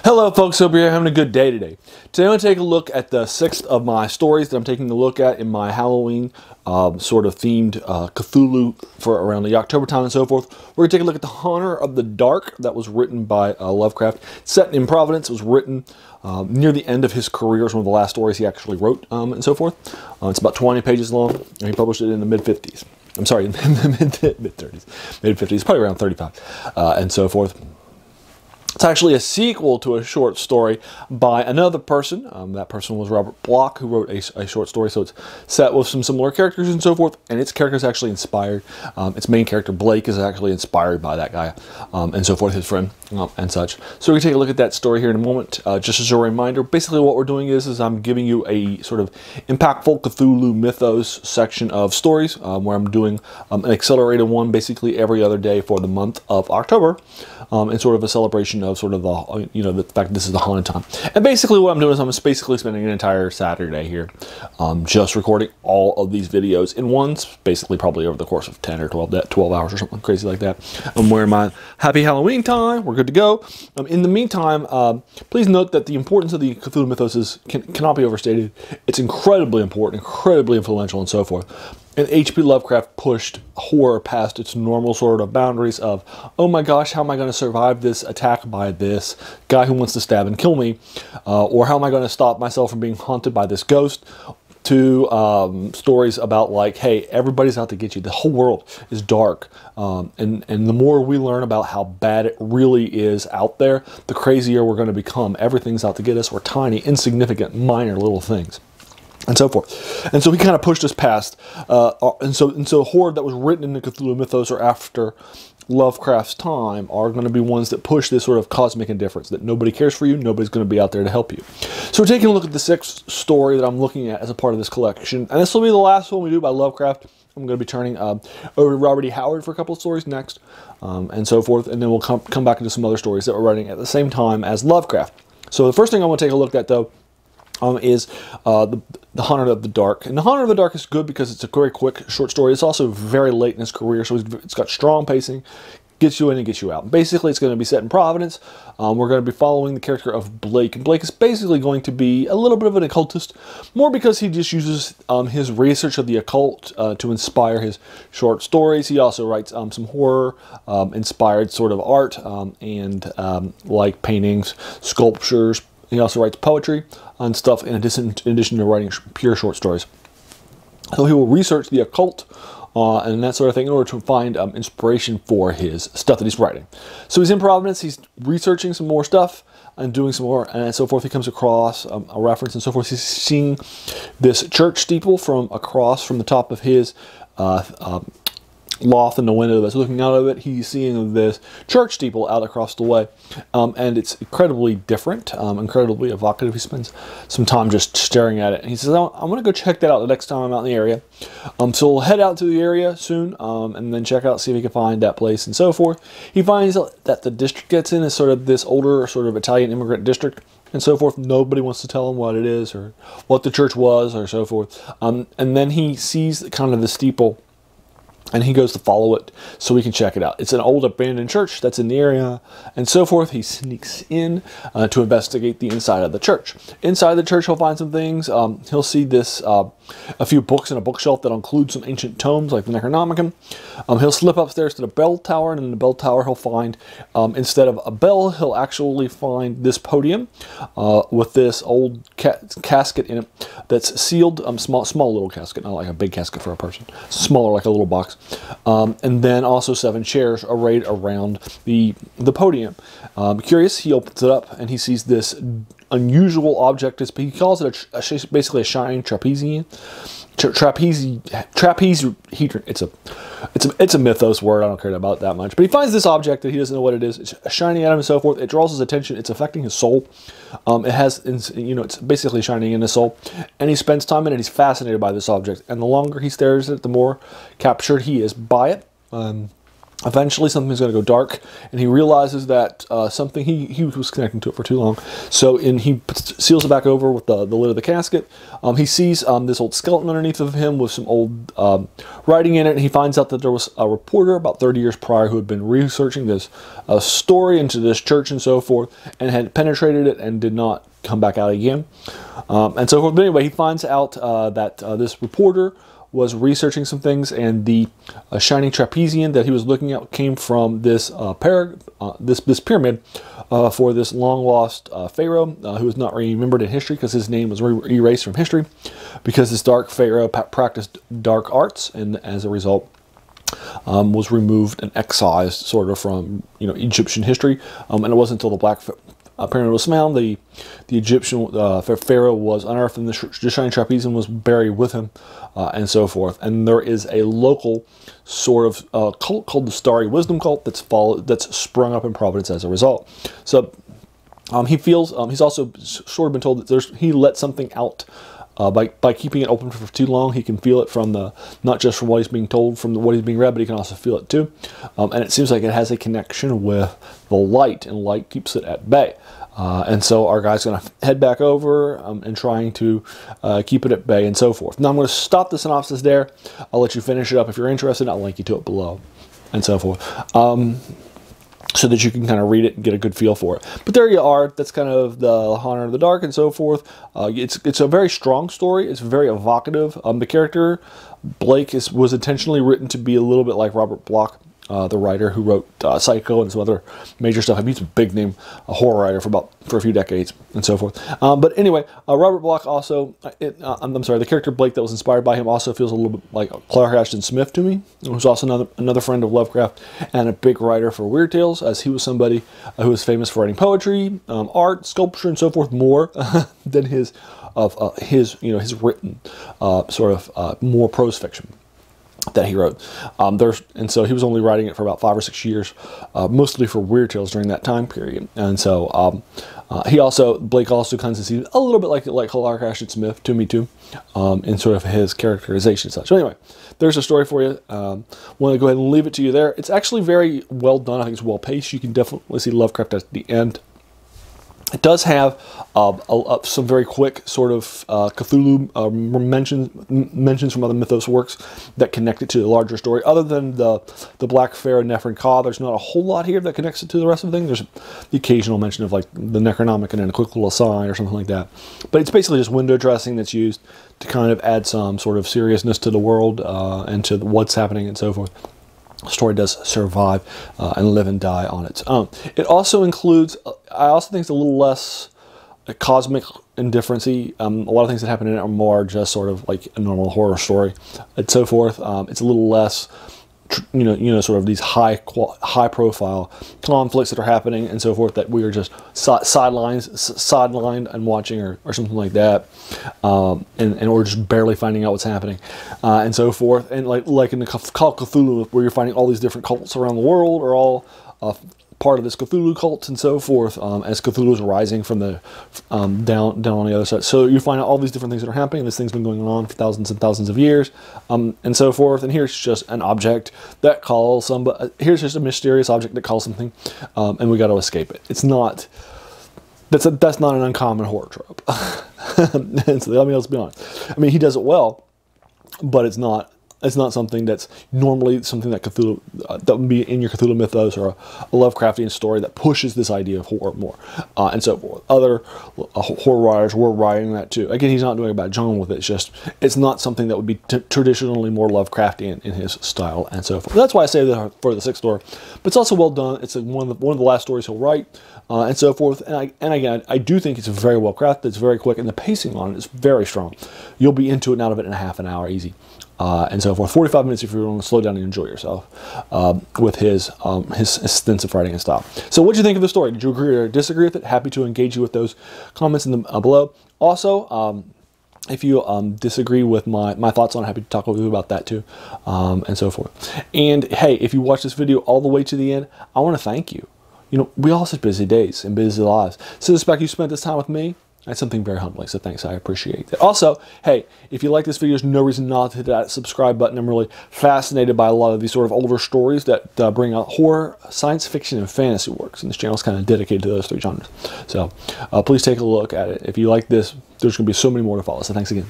Hello folks, hope you're having a good day today. Today I'm going to take a look at the sixth of my stories that I'm taking a look at in my Halloween sort of themed Cthulhu for around the October time and so forth. We're going to take a look at The Haunter of the Dark that was written by Lovecraft. It's set in Providence. It was written near the end of his career. It's one of the last stories he actually wrote and so forth. It's about 20 pages long and he published it in the mid-50s. I'm sorry, in the mid-30s. Mid-50s, probably around 35 and so forth. It's actually a sequel to a short story by another person. That person was Robert Bloch, who wrote a short story. So it's set with some similar characters and so forth. And its character is actually inspired. Its main character, Blake, is actually inspired by that guy and so forth, his friend and such. So we're going to take a look at that story here in a moment. Just as a reminder, basically what we're doing is I'm giving you a sort of impactful Cthulhu Mythos section of stories where I'm doing an accelerated one basically every other day for the month of October. And sort of a celebration of sort of the, the fact that this is the haunted time. And basically what I'm doing is I'm basically spending an entire Saturday here just recording all of these videos in ones, basically probably over the course of 10 or 12 hours or something crazy like that. I'm wearing my happy Halloween time. We're good to go. In the meantime, please note that the importance of the Cthulhu Mythos cannot be overstated. It's incredibly important, incredibly influential, and so forth. And H.P. Lovecraft pushed horror past its normal sort of boundaries of, oh my gosh, how am I going to survive this attack by this guy who wants to stab and kill me? Or how am I going to stop myself from being haunted by this ghost? To stories about like, hey, everybody's out to get you. The whole world is dark. And the more we learn about how bad it really is out there, the crazier we're going to become. Everything's out to get us. We're tiny, insignificant, minor little things. And so forth. And so he kind of pushed us past. And so horror that was written in the Cthulhu Mythos or after Lovecraft's time are going to be ones that push this sort of cosmic indifference, that nobody cares for you, nobody's going to be out there to help you. So we're taking a look at the sixth story that I'm looking at as a part of this collection. And this will be the last one we do by Lovecraft. I'm going to be turning over to Robert E. Howard for a couple of stories next, and so forth. And then we'll come back into some other stories that we're writing at the same time as Lovecraft. So the first thing I want to take a look at, though, is the Haunter of the Dark. And the Haunter of the Dark is good because it's a very quick, short story. It's also very late in his career, so it's got strong pacing, gets you in and gets you out. Basically, it's going to be set in Providence. We're going to be following the character of Blake. And Blake is basically going to be a little bit of an occultist, more because he just uses his research of the occult to inspire his short stories. He also writes some horror-inspired sort of art and like paintings, sculptures. He also writes poetry and stuff in addition to writing pure short stories. So he will research the occult and that sort of thing in order to find inspiration for his stuff that he's writing. So he's in Providence, he's researching some more stuff and doing some more and so forth. He comes across a reference and so forth. He's seeing this church steeple from across from the top of his loft in the window that's looking out of it. He's seeing this church steeple out across the way, and it's incredibly different, incredibly evocative. He spends some time just staring at it, and he says, I'm going to go check that out the next time I'm out in the area. So we'll head out to the area soon, and then check out, see if he can find that place and so forth. He finds that the district gets in is sort of this older sort of Italian immigrant district and so forth. Nobody wants to tell him what it is or what the church was or so forth. And then he sees kind of the steeple, and he goes to follow it so we can check it out. It's an old abandoned church that's in the area and so forth. He sneaks in to investigate the inside of the church. Inside the church, he'll find some things. He'll see this, a few books in a bookshelf that include some ancient tomes like the Necronomicon. He'll slip upstairs to the bell tower, and in the bell tower he'll find, instead of a bell, he'll actually find this podium with this old casket in it that's sealed, small little casket, not like a big casket for a person, smaller like a little box. And then also 7 chairs arrayed around the podium. Curious, he opens it up and he sees this unusual object. He calls it basically a shining trapeze heater. It's a mythos word. I don't care about that much. But he finds this object that he doesn't know what it is. It's shining at him and so forth. It draws his attention. It's affecting his soul. It's basically shining in his soul. And he spends time in it. He's fascinated by this object. And the longer he stares at it, the more captured he is by it. Eventually, something's going to go dark, and he realizes that something he was connecting to it for too long. So, he seals it back over with the lid of the casket. He sees this old skeleton underneath of him with some old writing in it, and he finds out that there was a reporter about 30 years prior who had been researching this story into this church and so forth, and had penetrated it and did not come back out again, and so forth. But anyway, he finds out that this reporter was researching some things, and the shining trapezium that he was looking at came from this this pyramid for this long lost pharaoh who is not remembered in history because his name was erased from history because this dark pharaoh practiced dark arts, and as a result was removed and excised sort of from Egyptian history, and it wasn't until the Black Pyramid was found, the Egyptian pharaoh was unearthed, and the shining trapezium was buried with him, and so forth. And there is a local sort of cult called the Starry Wisdom cult that's sprung up in Providence as a result. So he feels he's also sort of been told that he let something out. By keeping it open for too long, he can feel it from not just from what he's being told, from what he's being read, but he can also feel it too. And it seems like it has a connection with the light, and light keeps it at bay. And so our guy's going to head back over and trying to keep it at bay and so forth. Now I'm going to stop the synopsis there. I'll let you finish it up if you're interested. I'll link you to it below and so forth. So that you can kind of read it and get a good feel for it. But there you are. That's kind of the Haunter of the Dark and so forth. It's a very strong story. It's very evocative. The character, Blake, was intentionally written to be a little bit like Robert Bloch, the writer who wrote Psycho and some other major stuff. He's a big name, a horror writer for a few decades and so forth. But anyway, Robert Bloch also, I'm sorry, the character Blake that was inspired by him also feels a little bit like Clark Ashton Smith to me, who's also another friend of Lovecraft and a big writer for Weird Tales, as he was somebody who was famous for writing poetry, art, sculpture, and so forth more than his written sort of more prose fiction that he wrote. And so he was only writing it for about 5 or 6 years, mostly for Weird Tales during that time period. And so Blake also kind of seems a little bit like Clark Ashton Smith to me too, in sort of his characterization and such. So anyway, there's a story for you. Want to go ahead and leave it to you there. It's actually very well done. I think it's well paced. You can definitely see Lovecraft at the end. It does have some very quick sort of Cthulhu mentions from other Mythos works that connect it to the larger story. Other than the Black Pharaoh Nefer-Ka, there's not a whole lot here that connects it to the rest of the thing. There's the occasional mention of like the Necronomicon and a quick little aside or something like that. But it's basically just window dressing that's used to kind of add some sort of seriousness to the world and to what's happening and so forth. The story does survive and live and die on its own. It also includes, I also think it's a little less cosmic indifferency. A lot of things that happen in it are more just sort of like a normal horror story and so forth. It's a little less, sort of these high profile conflicts that are happening and so forth that we are just sidelined and watching or something like that, and we're just barely finding out what's happening and so forth. And like in the Call of Cthulhu, where you're finding all these different cults around the world are all part of this Cthulhu cult and so forth, as Cthulhu is rising from the down on the other side. So you find out all these different things that are happening. This thing's been going on for thousands and thousands of years, and so forth. And here's just an object that calls somebody. Here's just a mysterious object that calls something, and we got to escape it. It's not. That's not an uncommon horror trope. And so let's be honest. I mean, he does it well, but it's not. It's not something that's normally something that Cthulhu that would be in your Cthulhu Mythos or a Lovecraftian story that pushes this idea of horror more, and so forth. Other horror writers were writing that too. Again, he's not doing a bad job with it. It's not something that would be traditionally more Lovecraftian in his style and so forth. That's why I say that for the sixth story. But it's also well done. It's one of the last stories he'll write, and so forth. And again, I do think it's very well crafted. It's very quick, and the pacing on it is very strong. You'll be into it and out of it in a half an hour easy. And so forth. 45 minutes if you want to slow down and enjoy yourself with his extensive writing and style. So what did you think of the story? Did you agree or disagree with it? Happy to engage you with those comments in the below. Also, if you disagree with my thoughts on it, happy to talk with you about that too, and so forth. And hey, if you watch this video all the way to the end, I want to thank you. We all have such busy days and busy lives. So the fact you spent this time with me, That's something very humbling, so thanks, I appreciate that. Also, hey, if you like this video, there's no reason not to hit that subscribe button. I'm really fascinated by a lot of these sort of older stories that bring out horror, science fiction, and fantasy works, and this channel is kind of dedicated to those three genres. So please take a look at it. If you like this, there's going to be so many more to follow, so thanks again.